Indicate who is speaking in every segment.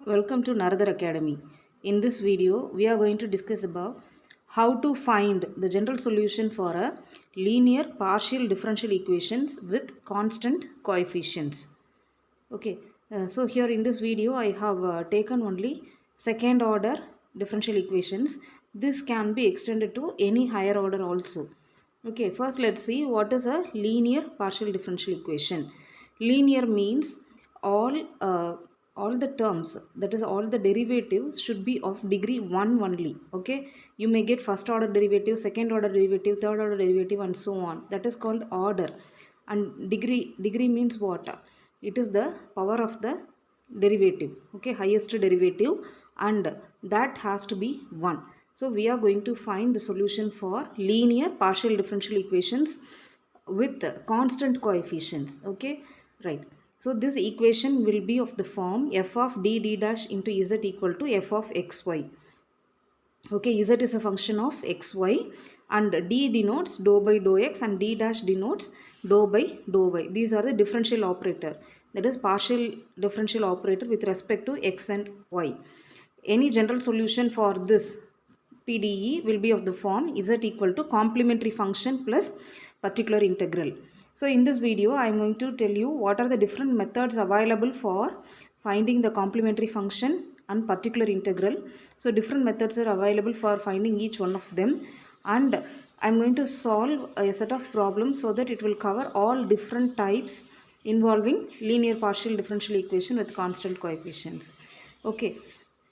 Speaker 1: Welcome to Naradar Academy. In this video, we are going to discuss about how to find the general solution for a linear partial differential equations with constant coefficients. Okay, so here in this video, I have taken only second order differential equations. This can be extended to any higher order also. Okay, first let's see what is a linear partial differential equation. Linear means all uh, all the terms, that is all the derivatives should be of degree 1 only. Okay, you may get first order derivative, second order derivative, third order derivative and so on. That is called order. And degree means what? It is the power of the derivative, okay, highest derivative, and that has to be 1. So we are going to find the solution for linear partial differential equations with constant coefficients. Okay, right. So this equation will be of the form f of d dash into z equal to f of xy. Okay, z is a function of xy and d denotes dou by dou x and d dash denotes dou by dou y. These are the differential operator, that is partial differential operator with respect to x and y. Any general solution for this PDE will be of the form z equal to complementary function plus particular integral. So in this video, I am going to tell you what are the different methods available for finding the complementary function and particular integral. So different methods are available for finding each one of them, and I am going to solve a set of problems so that it will cover all different types involving linear partial differential equation with constant coefficients. Okay.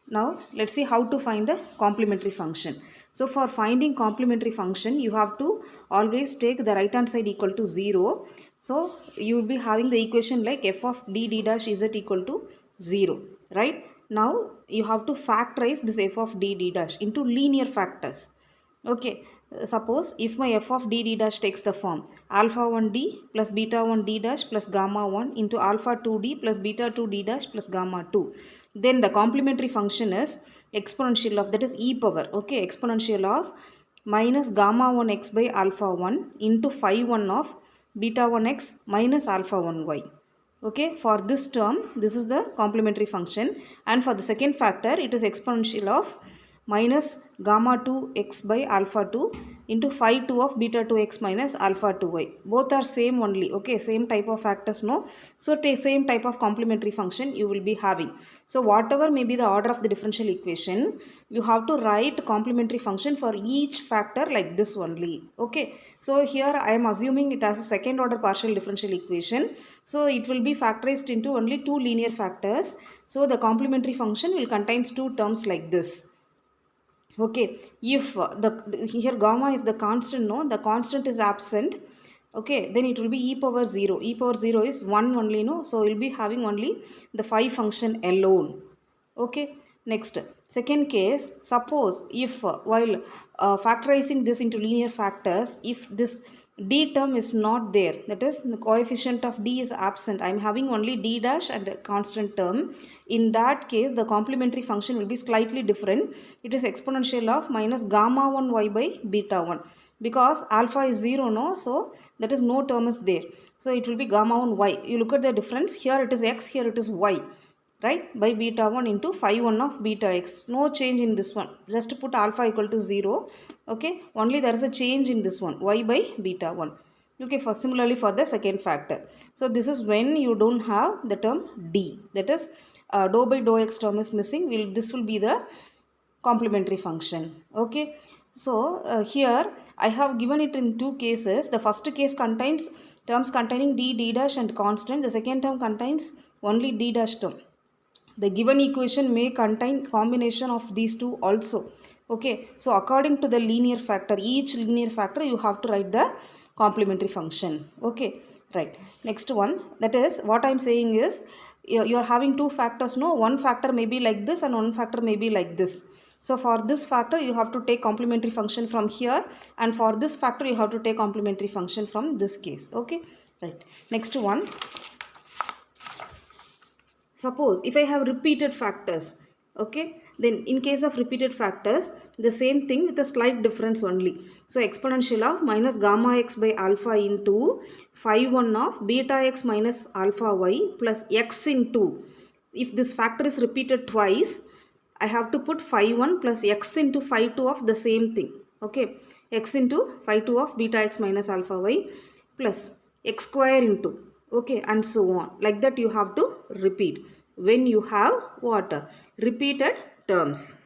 Speaker 1: Now let's see how to find the complementary function. So for finding complementary function, you have to always take the right hand side equal to 0. So you will be having the equation like f of d dash z equal to 0, right? Now you have to factorize this f of d dash into linear factors. Okay, suppose if my f of d dash takes the form alpha 1d plus beta 1d dash plus gamma 1 into alpha 2d plus beta 2d dash plus gamma 2, then the complementary function is exponential of, that is e power, okay, exponential of minus gamma 1 x by alpha 1 into phi 1 of beta 1 x minus alpha 1 y. Okay, for this term, this is the complementary function, and for the second factor, it is exponential of minus gamma 2 x by alpha 2 into phi 2 of beta 2 x minus alpha 2 y. Both are same only, okay, same type of factors, no? So same type of complementary function you will be having. So whatever may be the order of the differential equation, you have to write complementary function for each factor like this only. Okay, so here I am assuming it as a second order partial differential equation, so it will be factorized into only two linear factors. So the complementary function will contains two terms like this. Okay, if here gamma is the constant, no, the constant is absent, okay, then it will be e power 0. E power 0 is 1 only, no, so we will be having only the phi function alone. Okay, next, second case, suppose if while factorizing this into linear factors, if this d term is not there, that is the coefficient of d is absent, I am having only d dash and a constant term, in that case the complementary function will be slightly different. It is exponential of minus gamma 1 y by beta 1, because alpha is 0, no, so that is no term is there, so it will be gamma 1 y. You look at the difference, here it is x, here it is y, right, by beta 1 into phi 1 of beta x. No change in this one, just put alpha equal to 0. Okay, only there is a change in this one, y by beta 1. Okay, for similarly for the second factor. So this is when you don't have the term d, that is dou by dou x term is missing. This will be the complementary function. Okay, so here I have given it in two cases. The first case contains terms containing d dash and constant. The second term contains only d dash term. The given equation may contain combination of these two also. Okay, so according to the linear factor, each linear factor you have to write the complementary function. Okay, right. Next one, that is what I am saying is you are having two factors, no, one factor may be like this and one factor may be like this. So for this factor you have to take complementary function from here, and for this factor you have to take complementary function from this case. Okay, right. Next one, suppose if I have repeated factors, okay, then in case of repeated factors, the same thing with a slight difference only. So exponential of minus gamma x by alpha into phi 1 of beta x minus alpha y plus x into if this factor is repeated twice, I have to put phi 1 plus x into phi 2 of the same thing. Okay, x into phi 2 of beta x minus alpha y plus x square into, okay, and so on. Like that you have to repeat when you have what? Repeated terms.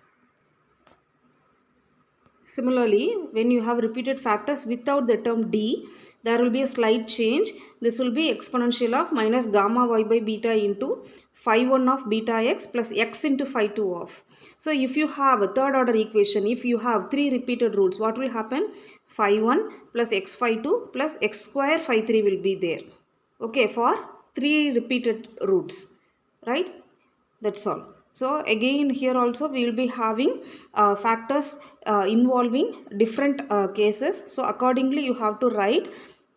Speaker 1: Similarly, when you have repeated factors without the term d, there will be a slight change. This will be exponential of minus gamma y by beta into phi 1 of beta x plus x into phi 2 of. So, if you have a third order equation, if you have 3 repeated roots, what will happen? Phi 1 plus x phi 2 plus x square phi 3 will be there. Okay, for 3 repeated roots, right? That's all. So again here also we will be having factors involving different cases. So accordingly you have to write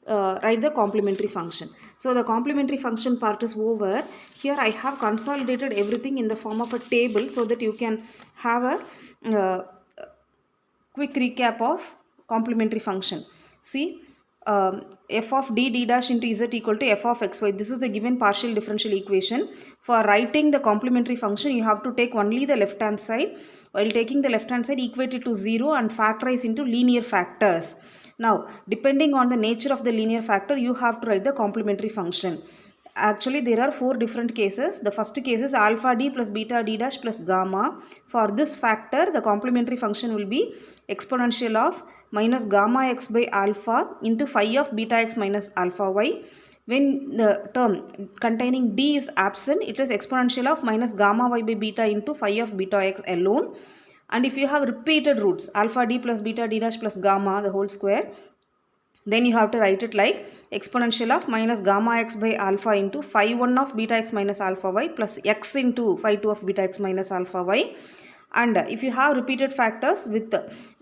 Speaker 1: the complementary function. So the complementary function part is over. Here I have consolidated everything in the form of a table so that you can have a quick recap of complementary function. See, f of d dash into z equal to f of xy. This is the given partial differential equation. For writing the complementary function, you have to take only the left hand side. While taking the left hand side, equate it to 0 and factorize into linear factors. Now, depending on the nature of the linear factor, you have to write the complementary function. Actually, there are 4 different cases. The first case is alpha d plus beta d dash plus gamma. For this factor, the complementary function will be exponential of minus gamma x by alpha into phi of beta x minus alpha y. When the term containing d is absent, it is exponential of minus gamma y by beta into phi of beta x alone. And if you have repeated roots, alpha d plus beta d dash plus gamma the whole square, then you have to write it like exponential of minus gamma x by alpha into phi 1 of beta x minus alpha y plus x into phi 2 of beta x minus alpha y. And if you have repeated factors with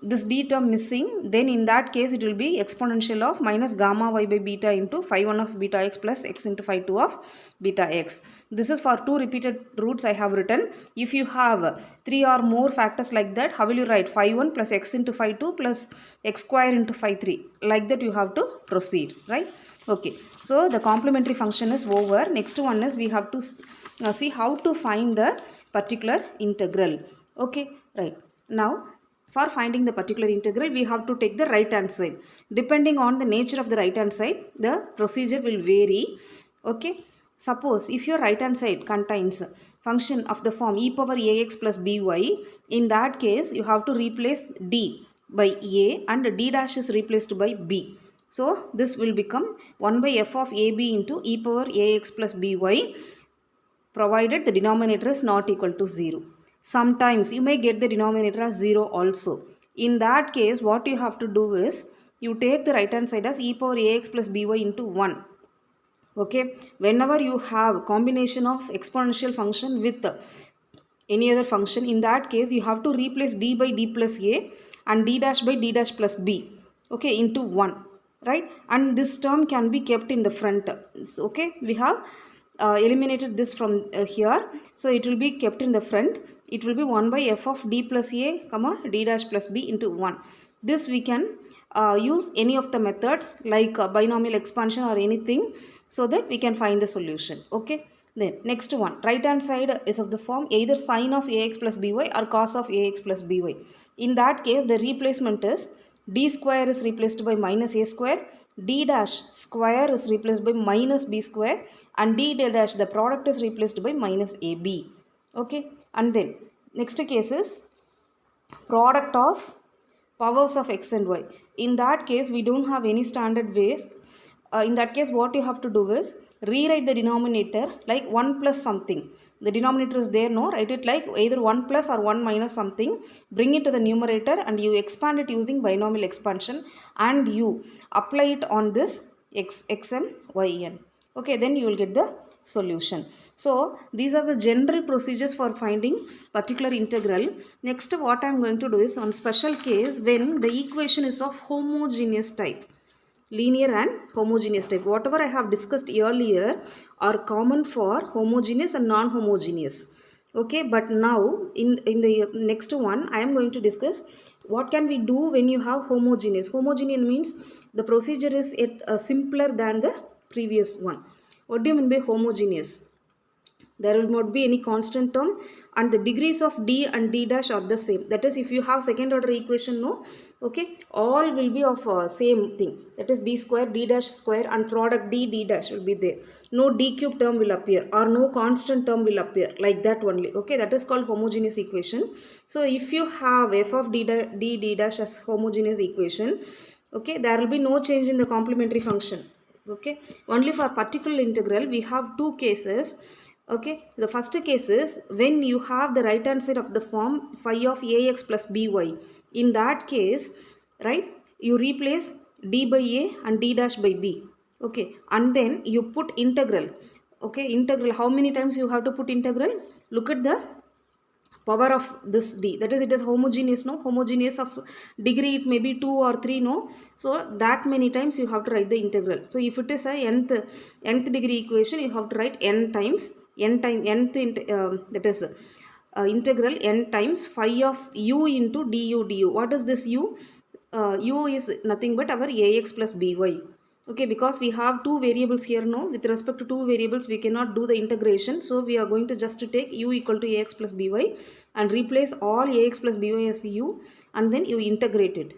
Speaker 1: this d term missing, then in that case it will be exponential of minus gamma y by beta into phi 1 of beta x plus x into phi 2 of beta x. This is for 2 repeated roots I have written. If you have 3 or more factors like that, how will you write? Phi 1 plus x into phi 2 plus x square into phi 3. Like that you have to proceed, right? Okay, so the complementary function is over. Next one is we have to see how to find the particular integral. Okay, right. Now, for finding the particular integral, we have to take the right hand side. Depending on the nature of the right hand side, the procedure will vary. Okay, suppose if your right hand side contains function of the form e power ax plus by, in that case, you have to replace d by a and d dash is replaced by b. So, this will become 1 by f of ab into e power ax plus by, provided the denominator is not equal to 0. Sometimes you may get the denominator as 0 also. In that case, what you have to do is, you take the right hand side as e power ax plus by into 1. Okay, whenever you have combination of exponential function with any other function, in that case you have to replace d by d plus a and d dash by d dash plus b, okay, into 1, right? And this term can be kept in the front. Okay, we have eliminated this from here, so it will be kept in the front. It will be 1 by f of d plus a comma d dash plus b into 1. This we can use any of the methods like binomial expansion or anything, so that we can find the solution. Okay, then next one, right hand side is of the form either sine of ax plus by or cos of ax plus by. In that case, the replacement is d square is replaced by minus a square, d dash square is replaced by minus b square, and d dash, the product, is replaced by minus ab. Okay, and then next case is product of powers of x and y. In that case, we don't have any standard ways. In that case, what you have to do is rewrite the denominator like 1 plus something. The denominator is there, no? Write it like either 1 plus or 1 minus something. Bring it to the numerator and you expand it using binomial expansion and you apply it on this xm, yn. Okay, then you will get the solution. So, these are the general procedures for finding particular integral. Next, what I am going to do is on special case when the equation is of homogeneous type. Linear and homogeneous type. Whatever I have discussed earlier are common for homogeneous and non-homogeneous. Okay, but now in the next one I am going to discuss what can we do when you have homogeneous. Homogeneous means the procedure is simpler than the previous one. What do you mean by homogeneous? There will not be any constant term, and the degrees of d and d dash are the same. That is, if you have second order equation, no, okay, all will be of same thing. That is d square d dash square and product d dash will be there. No d cube term will appear or no constant term will appear, like that only. Okay, that is called homogeneous equation. So if you have f of d dash as homogeneous equation, okay, there will be no change in the complementary function. Okay, only for particular integral we have two cases. Okay, the first case is when you have the right hand side of the form phi of ax plus by. In that case, right, you replace d by a and d dash by b. Okay, and then you put integral. Okay, integral, how many times you have to put integral? Look at the power of this d, that is, it is homogeneous, no, homogeneous of degree, it may be 2 or 3, no, so that many times you have to write the integral. So if it is a nth degree equation, you have to write n times, that is integral n times phi of u into du. What is this u? U is nothing but our ax plus by. Okay, because we have two variables here, no, with respect to two variables we cannot do the integration, so we are going to just take u equal to ax plus by and replace all ax plus by as u, and then you integrate it,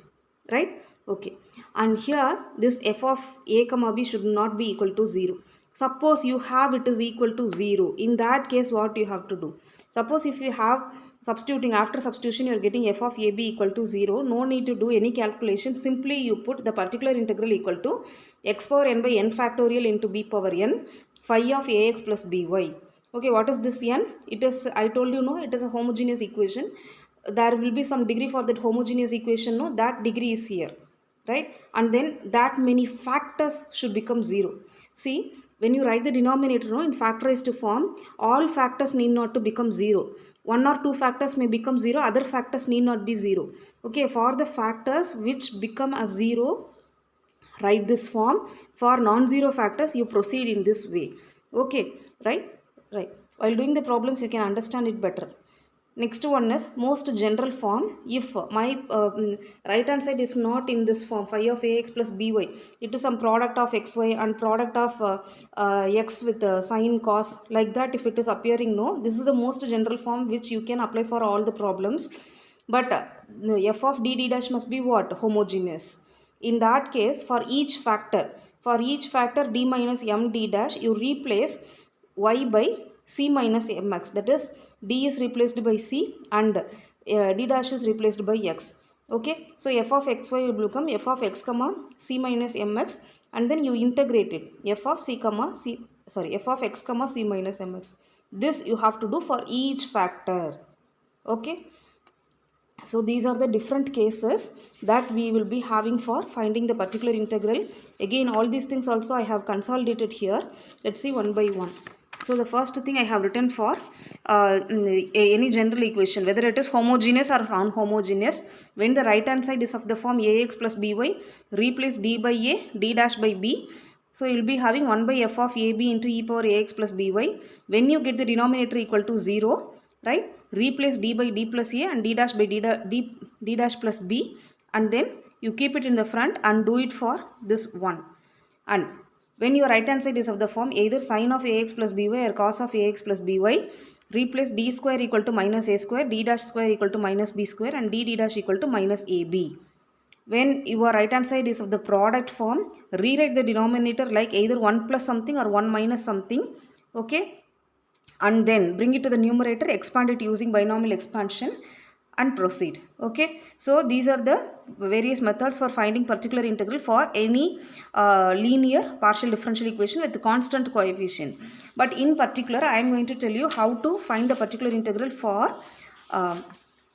Speaker 1: right? Okay, and here this f of a comma b should not be equal to 0. Suppose you have it is equal to 0. In that case, what you have to do? Suppose if you have substituting, after substitution you are getting f of ab equal to 0, no need to do any calculation, simply you put the particular integral equal to x power n by n factorial into b power n phi of ax plus by. Okay, what is this n? It is, I told you, no, it is a homogeneous equation. There will be some degree for that homogeneous equation, no, that degree is here, right? And then that many factors should become 0. See, when you write the denominator, no, in factorized form, all factors need not to become 0. One or two factors may become 0, other factors need not be 0. Okay, for the factors which become a 0, write this form. For non-zero factors, you proceed in this way. Okay, right? While doing the problems, you can understand it better. Next one is most general form. If my right hand side is not in this form, phi of ax plus by, it is some product of xy and product of x with sine cos, like that. If it is appearing, no, this is the most general form which you can apply for all the problems. But f of d dash must be what? Homogeneous. In that case, for each factor d minus m d dash, you replace y by c minus mx. That is, d is replaced by c and d dash is replaced by x. Okay, so f of xy will become f of x comma c minus mx, and then you integrate it, f of x comma c minus mx. This you have to do for each factor. Okay, so these are the different cases that we will be having for finding the particular integral. Again, all these things also I have consolidated here. Let's see one by one. So the first thing I have written for any general equation, whether it is homogeneous or non-homogeneous, when the right hand side is of the form ax plus by, replace d by a, d dash by b. So you will be having 1 by f of ab into e power ax plus by. When you get the denominator equal to 0, right, replace d by d plus a and d dash by d dash plus b, and then you keep it in the front and do it for this one. And when your right hand side is of the form either sine of ax plus by or cos of ax plus by, replace d square equal to minus a square, d dash square equal to minus b square, and d dash equal to minus ab. When your right hand side is of the product form, rewrite the denominator like either 1 plus something or 1 minus something. Okay, and then bring it to the numerator, expand it using binomial expansion, and proceed. Okay, so these are the various methods for finding particular integral for any linear partial differential equation with constant coefficient. But in particular, I am going to tell you how to find the particular integral for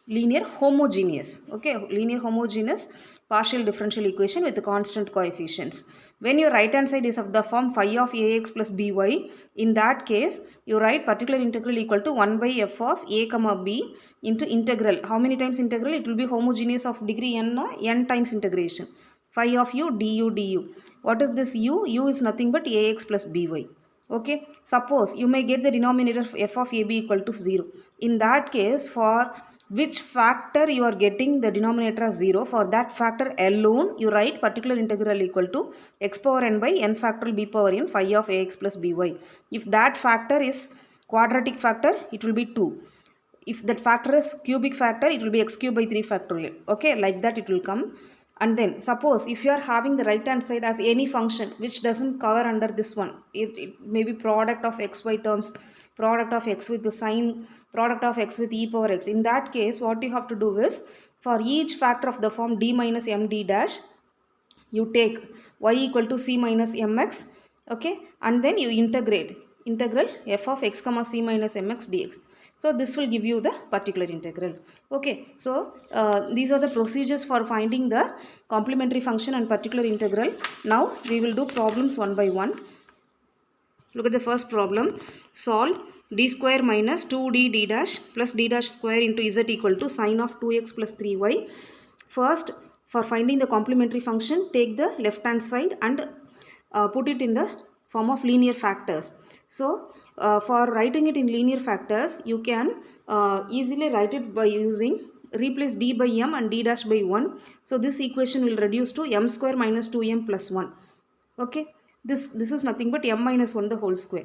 Speaker 1: linear homogeneous. Okay, linear homogeneous partial differential equation with constant coefficients. When your right hand side is of the form phi of ax plus by, in that case you write particular integral equal to 1 by f of a comma b into integral. How many times integral? It will be homogeneous of degree n, n times integration. Phi of u du. What is this u? U is nothing but ax plus by. Okay, suppose you may get the denominator f of ab equal to 0. In that case, for which factor you are getting the denominator as 0, for that factor alone you write particular integral equal to x power n by n factorial b power n phi of ax plus by. If that factor is Quadratic factor, it will be 2. If that factor is cubic factor, it will be x cube by 3 factorial. Okay, like that it will come. And then suppose if you are having the right hand side as any function which doesn't cover under this one, it may be product of xy terms, product of x with the sign, product of x with e power x. In that case, what you have to do is, for each factor of the form d minus m d dash, you take y equal to c minus mx, okay, and then you integral f of x comma c minus mx dx. So this will give you the particular integral. Okay, so these are the procedures for finding the complementary function and particular integral. Now we will do problems one by one. Look at the first problem. Solve d square minus 2d d dash plus d dash square into z equal to sine of 2x plus 3y. First, for finding the complementary function, take the left hand side and put it in the form of linear factors. So for writing it in linear factors, you can easily write it by using replace d by m and d dash by 1. So this equation will reduce to m square minus 2m plus 1. Okay, this is nothing but m minus 1 the whole square.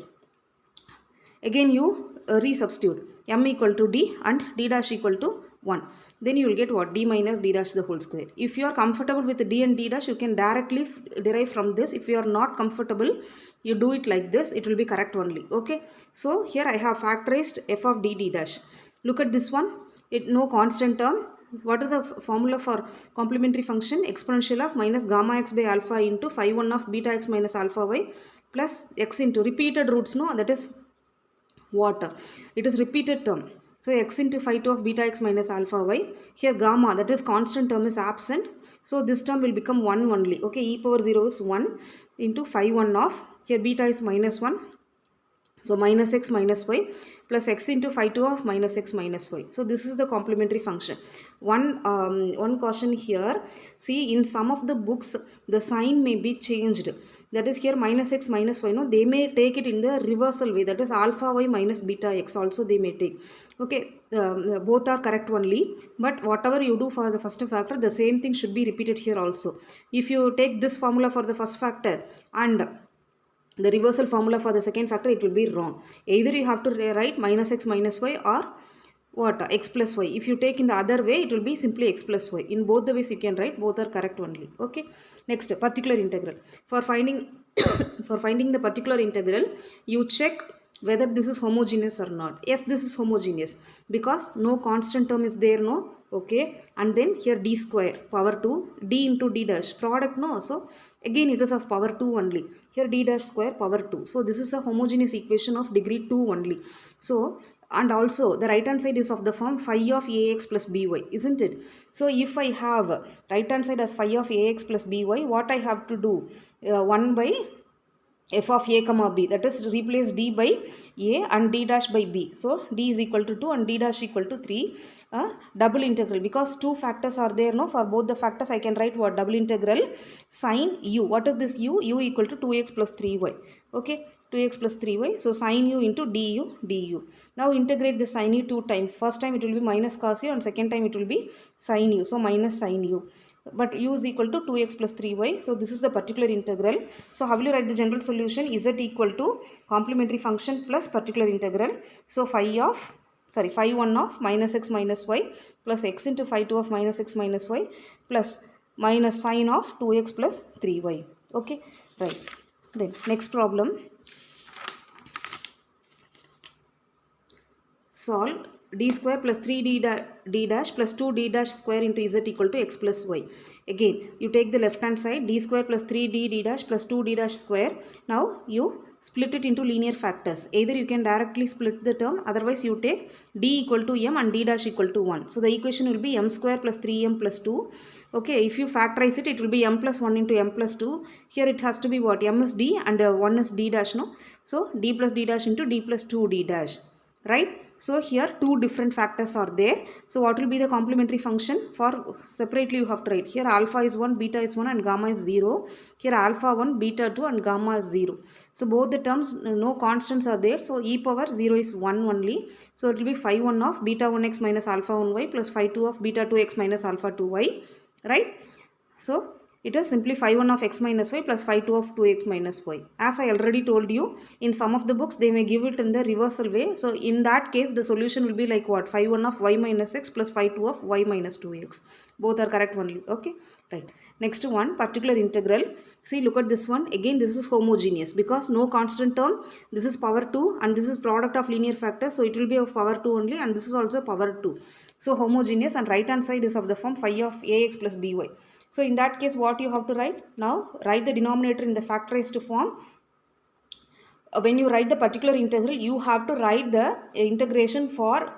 Speaker 1: Again you resubstitute m equal to d and d dash equal to 1. Then you will get what? D minus d dash the whole square. If you are comfortable with d and d dash, you can directly derive from this. If you are not comfortable, you do it like this. It will be correct only. Okay. So here I have factorized f of d d dash. Look at this one. It no constant term. What is the formula for complementary function? Exponential of minus gamma x by alpha into phi 1 of beta x minus alpha y plus x into repeated roots. No, that is what? It is repeated term. So x into phi 2 of beta x minus alpha y. Here gamma, that is constant term, is absent. So this term will become 1 only. Okay, e power 0 is 1 into phi 1 of, here beta is minus 1. So minus x minus y plus x into phi 2 of minus x minus y. So this is the complementary function. One caution here. See, in some of the books, the sign may be changed. That is here minus x minus y. No, they may take it in the reversal way. That is alpha y minus beta x also they may take. Okay, both are correct only. But whatever you do for the first factor, the same thing should be repeated here also. If you take this formula for the first factor and the reversal formula for the second factor, it will be wrong. Either you have to write minus x minus y or what? X plus y. If you take in the other way, it will be simply x plus y. In both the ways you can write, both are correct only. Okay. Next, particular integral. For finding for finding the particular integral, you check whether this is homogeneous or not. Yes, this is homogeneous because no constant term is there, no. Okay, and then here d square power 2, d into d dash product, no. So again it is of power 2 only. Here d dash square power 2. So this is a homogeneous equation of degree 2 only. So, and also the right hand side is of the form phi of ax plus by, isn't it? So if I have right hand side as phi of ax plus by, what I have to do? 1 by f of a comma b, that is replace d by a and d dash by b. So d is equal to 2 and d dash equal to 3. Double integral, because two factors are there, no. For both the factors I can write what? Double integral sine u. What is this u? U equal to 2x plus 3y. Okay, 2x plus 3y. So sine u into du. Now integrate the sine u two times. First time it will be minus cos u and second time it will be sine u. So minus sine u. But u is equal to 2x plus 3y. So this is the particular integral. So how will you write the general solution? Z equal to complementary function plus particular integral. So phi 1 of minus x minus y plus x into phi 2 of minus x minus y plus minus sine of 2x plus 3y. Okay, right. Then next problem. Solve d square plus 3d dash plus 2d dash square into z equal to x plus y. Again, you take the left hand side, d square plus 3d dash plus 2d dash square. Now you split it into linear factors. Either you can directly split the term, otherwise you take d equal to m and d dash equal to 1. So the equation will be m square plus 3m plus 2. Okay, if you factorize it, it will be m plus 1 into m plus 2. Here it has to be what? M is d and 1 is d dash, no? So d plus d dash into d plus 2d dash. Right? So here two different factors are there. So what will be the complementary function? For separately you have to write. Here alpha is 1, beta is 1 and gamma is 0. Here alpha 1, beta 2 and gamma is 0. So both the terms, no constants are there. So e power 0 is 1 only. So it will be phi 1 of beta 1x minus alpha 1y plus phi 2 of beta 2x minus alpha 2y. Right? So It is simply phi 1 of x minus y plus phi 2 of 2x minus y. As I already told you, in some of the books they may give it in the reversal way. So in that case the solution will be like what? Phi 1 of y minus x plus phi 2 of y minus 2x. Both are correct only. Okay, right. Next one, particular integral. See, look at this one. Again, this is homogeneous because no constant term. This is power 2 and this is product of linear factors. So it will be of power 2 only, and this is also power 2. So homogeneous, and right hand side is of the form phi of ax plus by. So in that case, what you have to write? Now write the denominator in the factorized form. When you write the particular integral, you have to write the integration for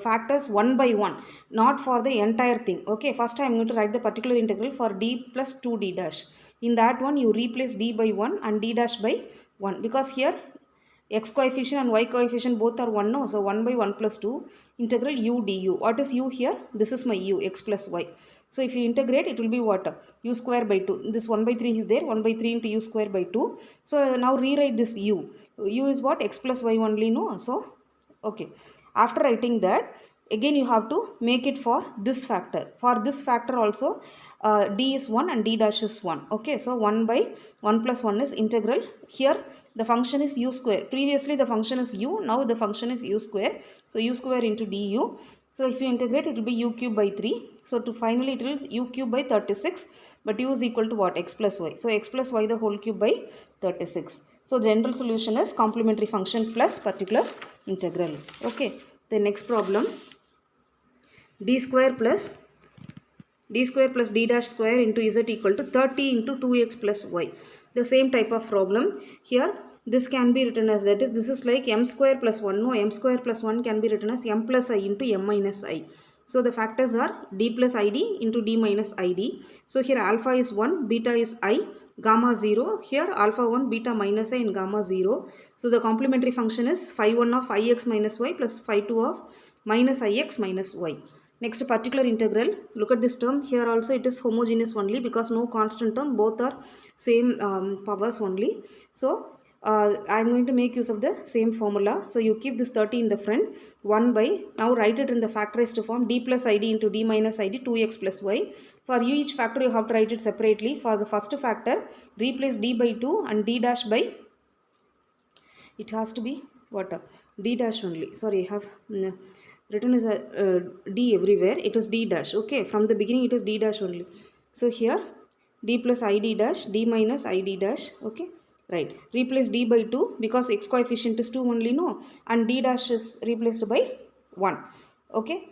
Speaker 1: factors one by one, not for the entire thing. Okay, first I am going to write the particular integral for d plus 2d dash. In that one, you replace d by 1 and d dash by 1, because here x coefficient and y coefficient both are 1, no? So 1 by 1 plus 2 integral u du. What is u here? This is my u, x plus y. So if you integrate, it will be what? U square by 2. This 1 by 3 is there, 1 by 3 into u square by 2. So now rewrite this u. U is what? X plus y only, no? So, okay. After writing that, again you have to make it for this factor. For this factor also, d is 1 and d dash is 1. Okay, so 1 by 1 plus 1 is integral. Here the function is u square. Previously the function is u, now the function is u square. So u square into du. So if you integrate, it will be u cube by 3. So to finally it will u cube by 36. But u is equal to what? X plus y. So x plus y the whole cube by 36. So general solution is complementary function plus particular integral. Okay. The next problem, d square plus d dash square into z equal to 30 into 2x plus y. The same type of problem here. This can be written as, that is, this is like m square plus 1. No, m square plus 1 can be written as m plus I into m minus I. So the factors are d plus id into d minus id. So here alpha is 1, beta is I, gamma 0. Here alpha 1, beta minus I and gamma 0. So the complementary function is phi 1 of ix minus y plus phi 2 of minus ix minus y. Next, particular integral. Look at this term. Here also it is homogeneous only because no constant term. Both are same powers only. So I am going to make use of the same formula. So you keep this 30 in the front. 1 by, now write it in the factorized form, d plus id into d minus id, 2x plus y. For each factor you have to write it separately. For the first factor, replace d by 2 and d dash by, it has to be what? D dash only. Sorry, I have written as a d everywhere. It is d dash. Okay, from the beginning it is d dash only. So here d plus id dash, d minus id dash. Okay, right. Replace d by 2 because x coefficient is 2 only, no, and d dash is replaced by 1. Okay,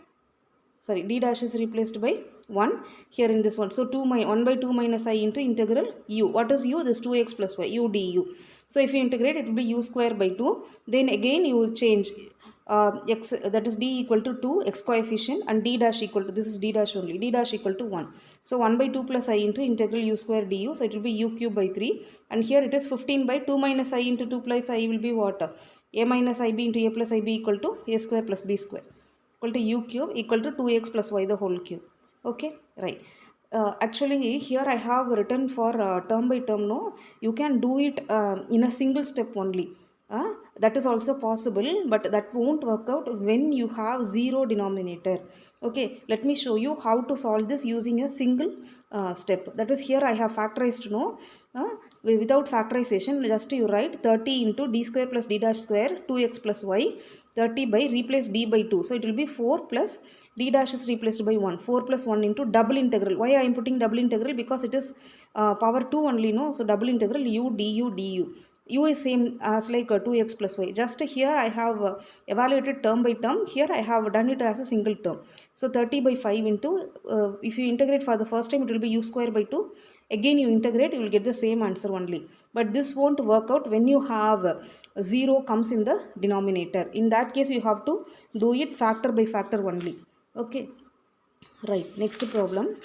Speaker 1: sorry, d dash is replaced by 1 here in this one. So 1 by 2 minus I into integral u. What is u? This 2x plus y, u du. So if you integrate, it will be u square by 2. Then again you will change x, that is d equal to 2, x coefficient, and d dash equal to, this is d dash only, d dash equal to 1. So 1 by 2 plus I into integral u square du. So it will be u cube by 3. And here it is 15 by 2 minus I into 2 plus I will be what? A minus ib into a plus ib equal to a square plus b square equal to u cube equal to 2x plus y the whole cube. Okay, right. Actually here I have written for term by term, no, you can do it in a single step only. That is also possible, but that won't work out when you have zero denominator. Okay, let me show you how to solve this using a single step. That is, here I have factorized, no, without factorization, just you write 30 into d square plus d dash square 2x plus y, 30 by, replace d by 2. So it will be 4 plus d dash is replaced by 1. 4 plus 1 into double integral. Why I am putting double integral? Because it is power 2 only, no. So double integral u du. U is same as like 2x plus y. Just here I have evaluated term by term. Here I have done it as a single term. So 30 by 5 into, if you integrate for the first time, it will be u square by 2. Again you integrate, you will get the same answer only. But this won't work out when you have 0 comes in the denominator. In that case, you have to do it factor by factor only. Okay, right. Next problem.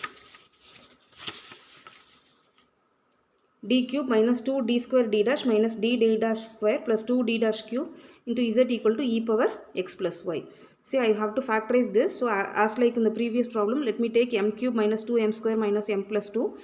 Speaker 1: D cube minus 2 d square d dash minus d dash square plus 2 d dash cube into z equal to e power x plus y. See, I have to factorize this. So as like in the previous problem, let me take m cube minus 2m square minus m plus 2.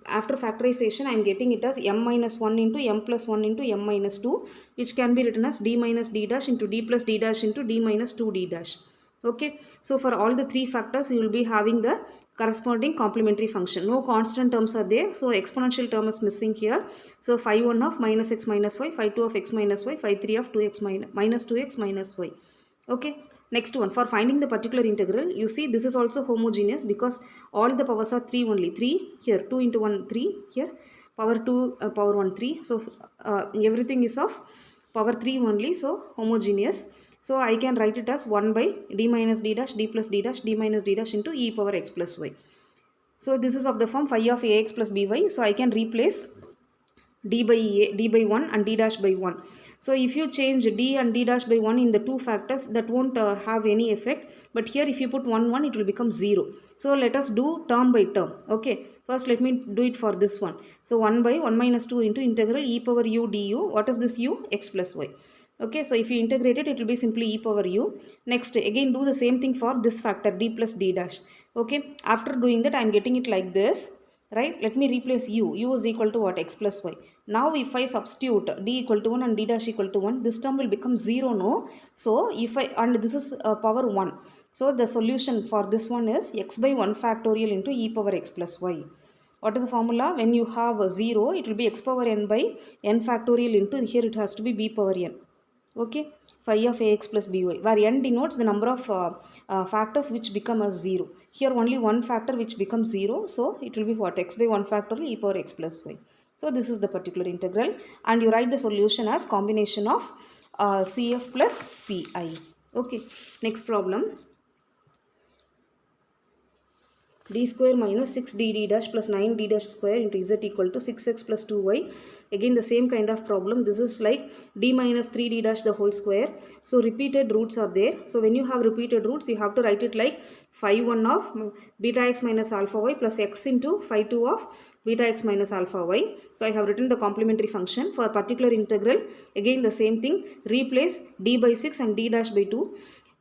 Speaker 1: After factorization, I am getting it as m minus 1 into m plus 1 into m minus 2, which can be written as d minus d dash into d plus d dash into d minus 2 d dash. Okay, so for all the three factors, you will be having the corresponding complementary function. No constant terms are there, so exponential term is missing here. So phi 1 of minus x minus y, phi 2 of x minus y, phi 3 of 2x minus 2x minus y. Okay, next one, for finding the particular integral, you see this is also homogeneous because all the powers are 3 only. 3 here, 2 into 1 3 here, power 2 power 1 3. So everything is of power 3 only, so homogeneous. So I can write it as 1 by d minus d dash d plus d dash d minus d dash into e power x plus y. So this is of the form phi of ax plus by. So I can replace d by 1 and d dash by 1. So if you change d and d dash by 1 in the two factors, that won't have any effect. But here if you put 1 1, it will become 0. So let us do term by term. Okay, first let me do it for this one. So 1 by 1 minus 2 into integral e power u du. What is this u? X plus y. Okay, so if you integrate it, it will be simply e power u. Next, again do the same thing for this factor d plus d dash. Okay, after doing that, I am getting it like this. Right, let me replace u. U is equal to what? X plus y. Now if I substitute d equal to 1 and d dash equal to 1, this term will become 0, no? So if I, and this is power 1. So the solution for this one is x by 1 factorial into e power x plus y. What is the formula? When you have a 0, it will be x power n by n factorial into, here it has to be b power n. Okay, phi of ax plus by, where n denotes the number of factors which become as 0. Here only one factor which becomes 0, so it will be what? X by 1 factorial e power x plus y. So this is the particular integral, and you write the solution as combination of CF plus PI. Okay, next problem. D square minus 6dd dash plus 9d dash square into z equal to 6x plus 2y. Again the same kind of problem. This is like d minus 3d dash the whole square. So repeated roots are there. So when you have repeated roots, you have to write it like phi 1 of beta x minus alpha y plus x into phi 2 of beta x minus alpha y. So I have written the complementary function for a particular integral. Again the same thing. Replace d by 6 and d dash by 2.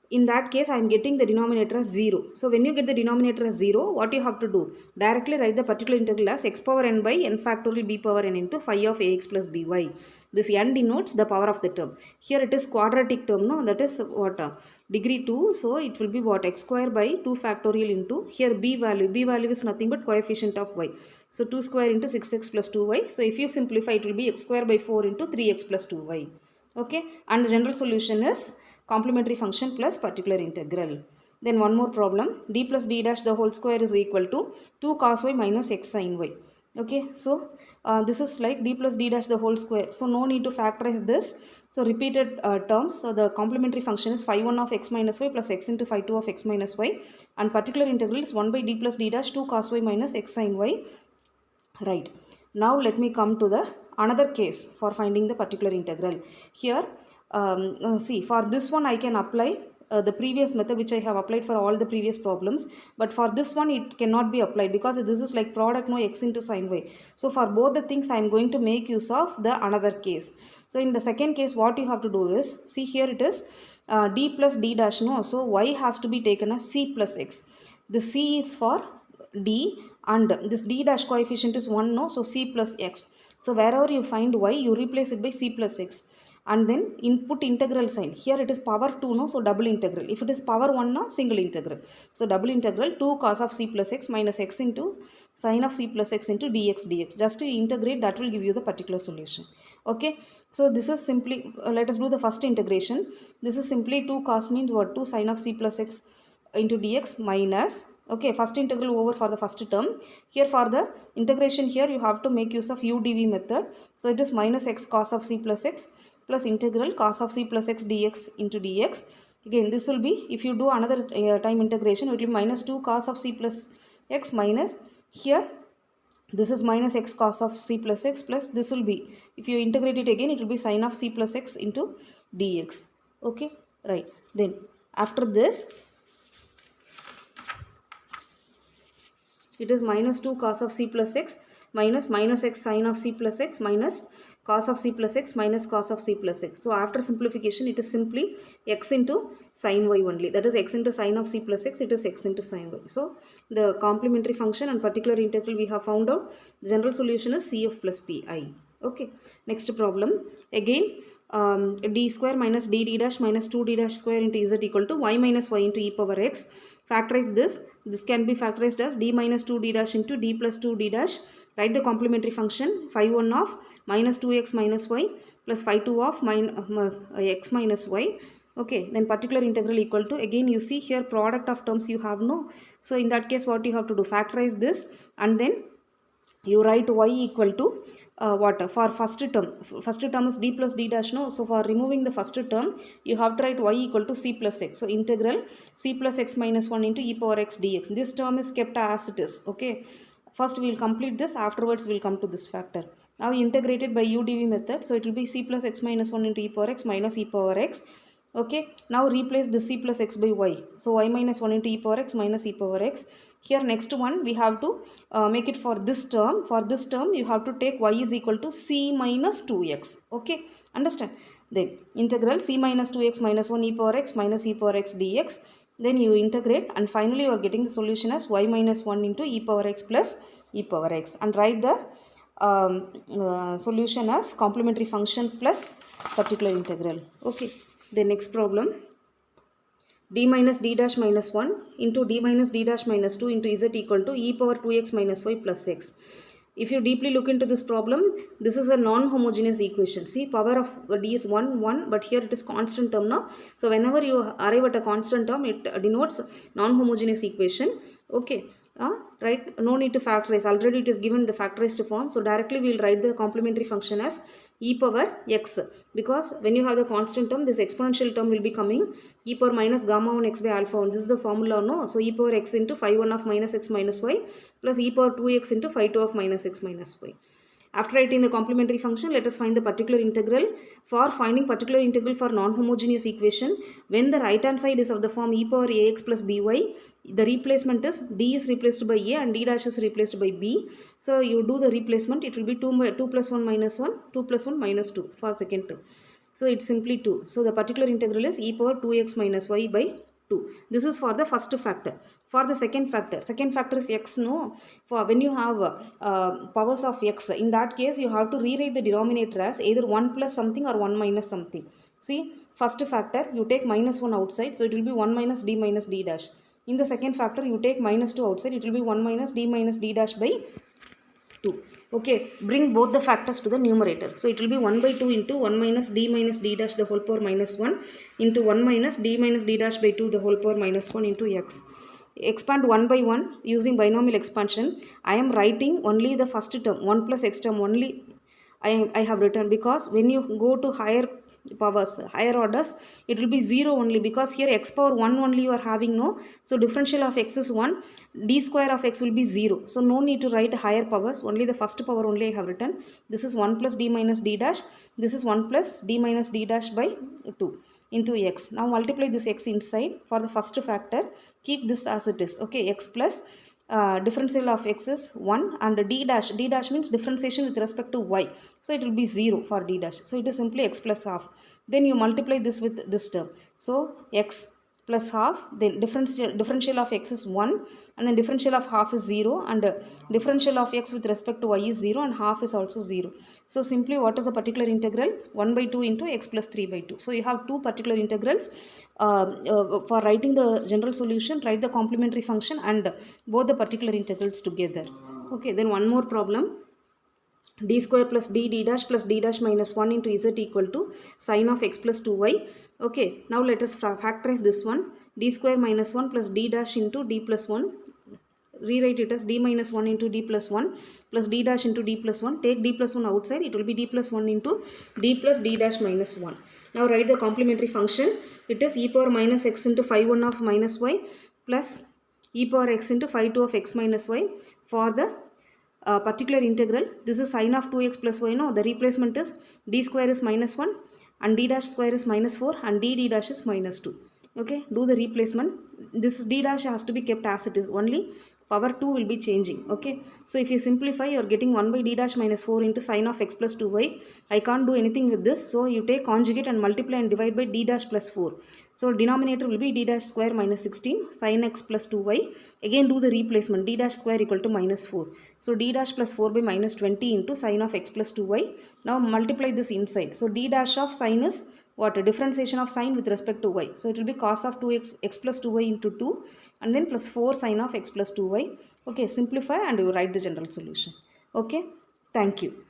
Speaker 1: In that case, I am getting the denominator as 0. So when you get the denominator as 0, what you have to do? Directly write the particular integral as x power n by n factorial b power n into phi of ax plus by. This n denotes the power of the term. Here it is quadratic term, no? That is what? Degree 2. So it will be what? X square by 2 factorial into, here b value. B value is nothing but coefficient of y. So 2 square into 6x plus 2y. So if you simplify, it will be x square by 4 into 3x plus 2y. Okay. And the general solution is complementary function plus particular integral. Then one more problem, d plus d dash the whole square is equal to 2 cos y minus x sin y. Okay, so this is like d plus d dash the whole square. So no need to factorize this. So repeated terms. So the complementary function is phi 1 of x minus y plus x into phi 2 of x minus y. And particular integral is 1 by d plus d dash 2 cos y minus x sin y. Right. Now let me come to the another case for finding the particular integral. Here, see, for this one I can apply the previous method which I have applied for all the previous problems, but for this one it cannot be applied because this is like product no x into sin y. So for both the things I am going to make use of the another case. So in the second case, what you have to do is, see here it is d plus d dash, no, so y has to be taken as c plus x. The c is for d and this d dash coefficient is 1, no, so c plus x. So wherever you find y, you replace it by c plus x. And then input integral sign. Here it is power 2, no, so double integral. If it is power 1, no, single integral. So double integral 2 cos of c plus x minus x into sin of c plus x into dx. Just to integrate, that will give you the particular solution. Okay. So this is simply, let us do the first integration. This is simply 2 cos means what? 2 sin of c plus x into dx minus, okay, first integral over for the first term. Here for the integration, here you have to make use of u dv method. So it is minus x cos of c plus x plus integral cos of c plus x dx into dx. Again this will be, if you do another time integration, it will be minus 2 cos of c plus x minus, here this is minus x cos of c plus x plus this will be, if you integrate it again, it will be sin of c plus x into dx. Okay, right. Then after this, it is minus 2 cos of c plus x minus minus x sin of c plus x minus cos of c plus x minus cos of c plus x. So after simplification, it is simply x into sin y only. That is x into sin of c plus x, it is x into sin y. So the complementary function and particular integral we have found out. The general solution is CF plus PI. Okay. Next problem. Again, d square minus d dash minus 2d dash square into z equal to y minus y into e power x. Factorize this. This can be factorized as d minus 2d dash into d plus 2d dash. Write the complementary function. Phi 1 of minus 2x minus y plus phi 2 of x minus y. Okay, then particular integral equal to, again you see here product of terms you have no. So in that case what you have to do, factorize this and then you write y equal to what for first term is d plus d dash, no. So for removing the first term you have to write y equal to c plus x. So integral c plus x minus 1 into e power x dx. This term is kept as it is. Okay, first we will complete this, afterwards we will come to this factor. Now integrated by udv method, so it will be c plus x minus 1 into e power x minus e power x. Okay, now replace the c plus x by y. So y minus 1 into e power x minus e power x. Here next one we have to make it for this term. For this term you have to take y is equal to c minus 2x. Okay, understand? Then integral c minus 2x minus 1 e power x minus e power x dx. Then you integrate and finally you are getting the solution as y minus 1 into e power x plus e power x, and write the solution as complementary function plus particular integral. Okay, the next problem, d minus d dash minus 1 into d minus d dash minus 2 into z equal to e power 2x minus y plus x. If you deeply look into this problem, this is a non-homogeneous equation. See, power of d is 1, 1, but here it is constant term now. So whenever you arrive at a constant term, it denotes non-homogeneous equation. Okay, right, no need to factorize. Already it is given the factorized form. So directly we will write the complementary function as e power x, because when you have the constant term, this exponential term will be coming e power minus gamma 1 x by alpha 1. This is the formula, no. So e power x into phi 1 of minus x minus y plus e power 2x into phi 2 of minus x minus y. After writing the complementary function, let us find the particular integral. For finding particular integral for non-homogeneous equation, when the right hand side is of the form e power ax plus by, the replacement is d is replaced by a and d dash is replaced by b. So you do the replacement, it will be 2 plus 1 minus 1, 2 plus 1 minus 2 for second term. So it's simply 2. So the particular integral is e power 2x minus y by 2. This is for the first factor. For the second factor is x, no. For when you have powers of x, in that case you have to rewrite the denominator as either 1 plus something or 1 minus something. See, first factor you take minus 1 outside, so it will be 1 minus d dash. In the second factor you take minus 2 outside, it will be 1 minus d dash by 2. Okay, bring both the factors to the numerator. So it will be 1 by 2 into 1 minus d dash the whole power minus 1 into 1 minus d dash by 2 the whole power minus 1 into x. Expand 1 by 1 using binomial expansion. I am writing only the first term, 1 plus x term only I have written, because when you go to higher powers, higher orders, it will be 0 only, because here x power 1 only you are having, no. So differential of x is 1, d square of x will be 0. So no need to write higher powers, only the first power only I have written. This is 1 plus d minus d dash, this is 1 plus d minus d dash by 2 into x. Now multiply this x inside. For the first factor, keep this as it is. Okay, x plus differential of x is 1 and d dash means differentiation with respect to y. So it will be 0 for d dash. So it is simply x plus half. Then you multiply this with this term. So x plus half, then differential of x is 1 and then differential of half is 0 and differential of x with respect to y is 0 and half is also 0. So simply what is the particular integral? 1 by 2 into x plus 3 by 2. So you have two particular integrals. For writing the general solution, write the complementary function and both the particular integrals together. Okay, then one more problem. D square plus d dash plus d dash minus 1 into z equal to sine of x plus 2y. Okay, now let us factorize this one. D square minus 1 plus d dash into d plus 1. Rewrite it as d minus 1 into d plus 1 plus d dash into d plus 1. Take d plus 1 outside, it will be d plus 1 into d plus d dash minus 1. Now write the complementary function. It is e power minus x into phi 1 of minus y plus e power x into phi 2 of x minus y. For the particular integral, this is sine of 2x plus y, no. The replacement is d square is minus 1 and d dash square is minus 4 and d dash is minus 2. Okay, do the replacement. This d dash has to be kept as it is only. power 2 will be changing. Okay, so if you simplify, you're getting 1 by d dash minus 4 into sine of x plus 2y. I can't do anything with this, so you take conjugate and multiply and divide by d dash plus 4. So denominator will be d dash square minus 16 sine x plus 2y. Again do the replacement, d dash square equal to minus 4. So d dash plus 4 by minus 20 into sine of x plus 2y. Now multiply this inside. So d dash of sine is what? A differentiation of sine with respect to y. So it will be cos of 2x x plus 2y into 2 and then plus 4 sine of x plus 2y. Okay, simplify and you write the general solution. Okay, thank you.